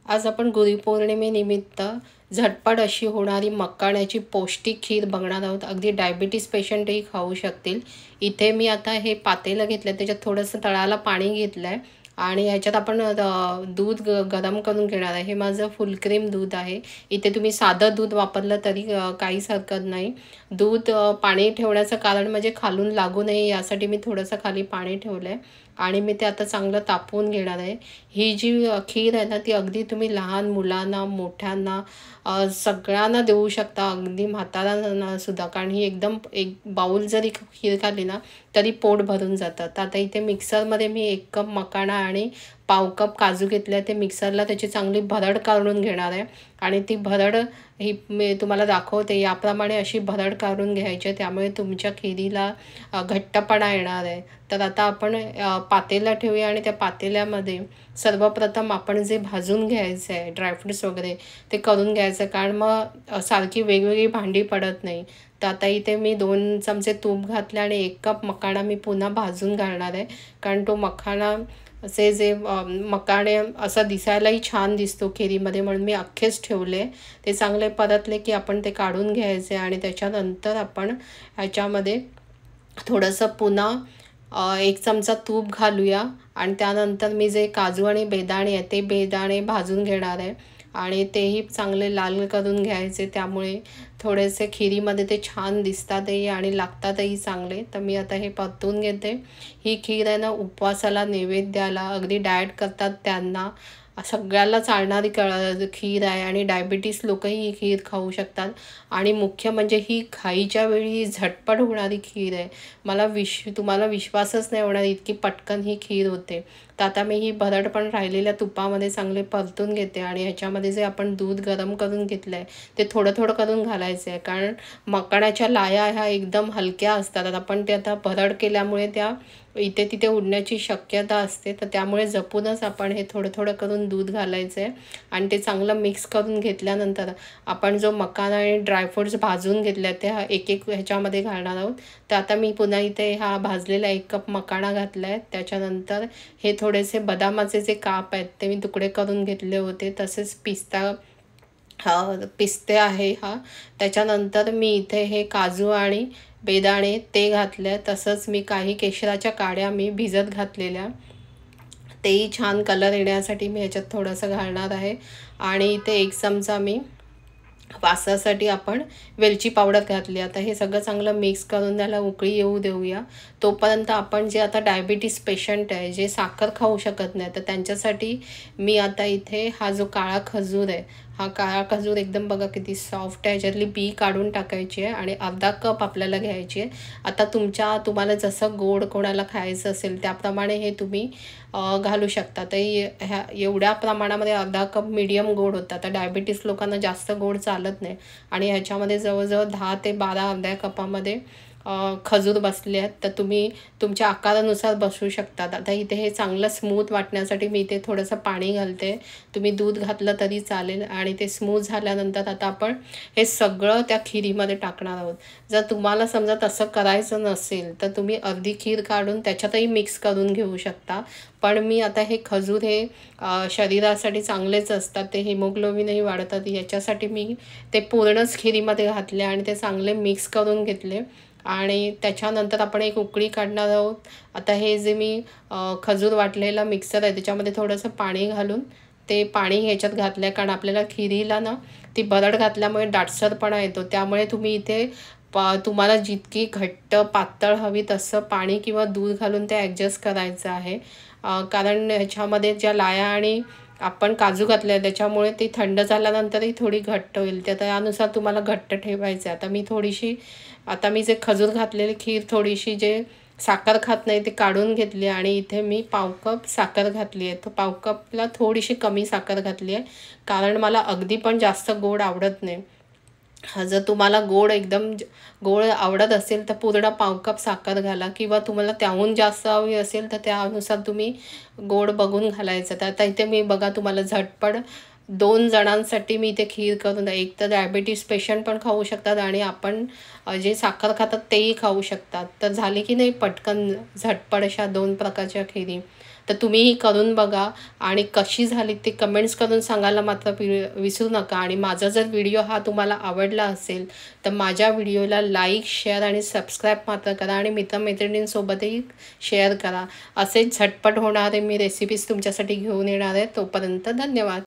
आज आपण गुरुपौर्णिमेनिमित्त झटपट अशी होणारी मखाण्याची पौष्टिक खीर बघणार आहोत. अगदी डायबिटीज पेशंटही खाऊ शकतील. इथे मी आता हे पातेलं घेतलं, त्याच्यात थोडंसं तळाला पाणी घेतलं आहे आणि ह्याच्यात आपण दूध गरम करून घेणार आहे. हे माझं फुल क्रीम दूध आहे. इथे तुम्ही साधं दूध वापरलं तरी काहीच हरकत नाही. दूध पाणी ठेवण्याचं कारण म्हणजे खालून लागू नये यासाठी मी थोडंसं खाली पाणी ठेवलं आहे आणि मी ते आता चांगलं तापवून घेणार आहे. ही जी खीर आहे ना, ती अगदी तुम्ही लहान मुलांना, मोठ्यांना सगळ्यांना देऊ शकता, अगदी म्हाताऱ्यांना सुद्धा. कारण ही एकदम एक बाऊल जरी खीर खाल्ली ना तरी पोट भरून जातं. तर आता इथे मिक्सरमध्ये मी 1 कप मखाणा आणि पाव कप काजू घेतले. ते मिक्सरला त्याची चांगली भरड काढून घेणार आहे आणि ती भरड ही मी तुम्हाला दाखवते. याप्रमाणे अशी भरड काढून घ्यायची आहे, त्यामुळे तुमच्या खिरीला घट्टपणा येणार आहे. तर आता आपण पातेला ठेवूया आणि त्या पातेल्यामध्ये सर्वप्रथम आपण जे भाजून घ्यायचं आहे ड्रायफ्रुट्स वगैरे ते करून घ्यायचं, कारण मग सारखी वेगवेगळी भांडी पडत नाही. तर आता इथे मी 2 चमचे तूप घातले आणि 1 कप मखाणा मी पुन्हा भाजून घालणार आहे. कारण तो मखाणा असे जे मखाणे असा दिसायलाही छान दिसतो खिरीमध्ये, म्हणून मी अख्खेच ठेवले. ते चांगले परतले की आपण ते काढून घ्यायचे आणि त्याच्यानंतर आपण ह्याच्यामध्ये थोडंसं पुन्हा 1 चमचा तूप घालूया आणि त्यानंतर मी जे काजू आणि बेदाणे आहे ते बेदाणे भाजून घेणार आहे आणि तेही चांगले लाल करून घ्यायचे. त्यामुळे थोडेसे खिरीमध्ये ते छान दिसतातही आणि लागतातही चांगले. तर मी आता हे परतून घेते. ही खीर आहे ना, उपवासाला, नैवेद्याला, अगदी डाएट करतात त्यांना सगळ्याला चालणारी खीर आहे आणि डायबिटीस लोकही ही खीर खाऊ शकतात. आणि मुख्य म्हणजे ही खाईच्या वेळी झटपट होणारी खीर आहे. मला तुम्हाला विश्वासच नाही होणार इतकी पटकन ही खीर होते. तर आता मी ही भरड पण राहिलेल्या तुपामध्ये चांगले परतून घेते आणि ह्याच्यामध्ये जे आपण दूध गरम करून घेतलं आहे ते थोडं थोडं करून घालायचं आहे. कारण मखाण्याच्या लाया ह्या एकदम हलक्या असतात. आपण ते आता भरड केल्यामुळे त्या इथे तिथे उडण्याची शक्यता असते. तर त्यामुळे जपूनच आपण हे थोडं थोडं करून दूध घालायचं आहे आणि ते चांगलं मिक्स करून घेतल्यानंतर आपण जो मखाना आणि ड्रायफ्रुट्स भाजून घेतले ते एक एक ह्याच्यामध्ये घालणार आहोत. तर आता मी पुन्हा इथे हा भाजलेला 1 कप मखाना घातला आहे. त्याच्यानंतर हे थोडेसे बदामाचे जे काप आहेत ते मी तुकडे करून घेतले होते. तसेच पिस्ते आहे हा. त्याच्यानंतर मी इथे हे काजू आणि बेदाणे ते घातले. तसंच मी काही केशराच्या काड्या मी भिजत घातलेल्या, तेही छान कलर येण्यासाठी मी ह्याच्यात थोडंसं घालणार आहे. आणि इथे 1 चमचा मी वासासाठी आपण वेलची पावडर घातली. आता हे सगळं चांगलं मिक्स करून त्याला उकळी येऊ देऊया. तोपर्यंत आपण जे आता डायबिटीस पेशंट आहे, जे साखर खाऊ शकत नाही, तर त्यांच्यासाठी मी आता इथे हा जो काळा खजूर आहे, हा काळा खजूर एकदम बघा किती सॉफ्ट आहे. ह्याच्यातली बी काढून टाकायची आहे आणि अर्धा कप आपल्याला घ्यायची आहे. आता तुम्हाला जसं गोड कोणाला खायचं असेल त्याप्रमाणे हे तुम्ही घालू शकता. तर ह्या एवढ्या प्रमाणामध्ये अर्धा कप मीडियम गोड होता. तर डायबिटीस लोकांना जास्त गोड चालत नाही आणि ह्याच्यामध्ये जवळजवळ 10 ते 12 अर्ध्या कपामध्ये खजूर बसले आहेत. तर तुम्ही तुमच्या आकारानुसार बसवू शकतात. आता इथे हे चांगलं स्मूथ वाटण्यासाठी मी इथे थोडंसं पाणी घालते. तुम्ही दूध घातलं तरी चालेल. आणि ते स्मूथ झाल्यानंतर आता आपण हे सगळं त्या खिरीमध्ये टाकणार आहोत. जर तुम्हाला समजा तसं करायचं नसेल तर तुम्ही अर्धी खीर काढून त्याच्यातही मिक्स करून घेऊ शकता. पण मी आता हे खजूर हे शरीरासाठी चांगलेच असतात, ते हिमोग्लोबिनही वाढतात, याच्यासाठी मी ते पूर्णच खिरीमध्ये घातले आणि ते चांगले मिक्स करून घेतले. आणि त्याच्यानंतर आपण एक उकळी काढणार आहोत. आता हे जे मी खजूर वाटलेला मिक्सर आहे त्याच्यामध्ये थोडंसं पाणी घालून ते पाणी ह्याच्यात घातलं आहे, कारण आपल्याला खिरीला ना ती भरड घातल्यामुळे दाटसरपणा येतो. त्यामुळे तुम्ही इथे तुम्हाला जितकी घट्ट पातळ हवी तसं पाणी किंवा दूध घालून ते ॲडजस्ट करायचं आहे. कारण ह्याच्यामध्ये ज्या लाया आणि आपण काजू घातले आहे त्याच्यामुळे ती थंड झाल्यानंतरही थोडी घट्ट होईल. तर त्यानुसार तुम्हाला घट्ट ठेवायचं आहे. आता मी जे खजूर घातलेली खीर थोडीशी जे साखर खात नाही ते काढून घेतली आणि इथे मी पाव कप साखर घातली आहे. तर पाव कपला थोडीशी कमी साखर घातली आहे, कारण मला अगदी पण जास्त गोड आवडत नाही. जर तुम्हाला गोड आवडत असेल तर पूर्ण पाव कप साखर घाला, किंवा तुम्हाला त्याहून जास्त हवी असेल तर त्यानुसार तुम्ही गोड बघून घालायचं. तर आता इथे मी बघा तुम्हाला झटपट 2 जणांसाठी मी इथे खीर करून, एक तर डायबिटीस पेशंट पण खाऊ शकतात आणि आपण जे साखर खातात तेही खाऊ शकतात. तर झाले की नाही पटकन झटपट अशा 2 प्रकारच्या खिरी. तर तुम्हीही करून बघा आणि कशी झाली ते कमेंट्स करून सांगायला मात्र विसरू नका. आणि माझा जर व्हिडिओ हा तुम्हाला आवडला असेल तर माझ्या व्हिडिओला लाईक, शेअर आणि सबस्क्राईब मात्र करा आणि मित्रमैत्रिणींसोबतही शेअर करा. असेच झटपट होणारे मी रेसिपीज तुमच्यासाठी घेऊन येणार आहे. तोपर्यंत धन्यवाद.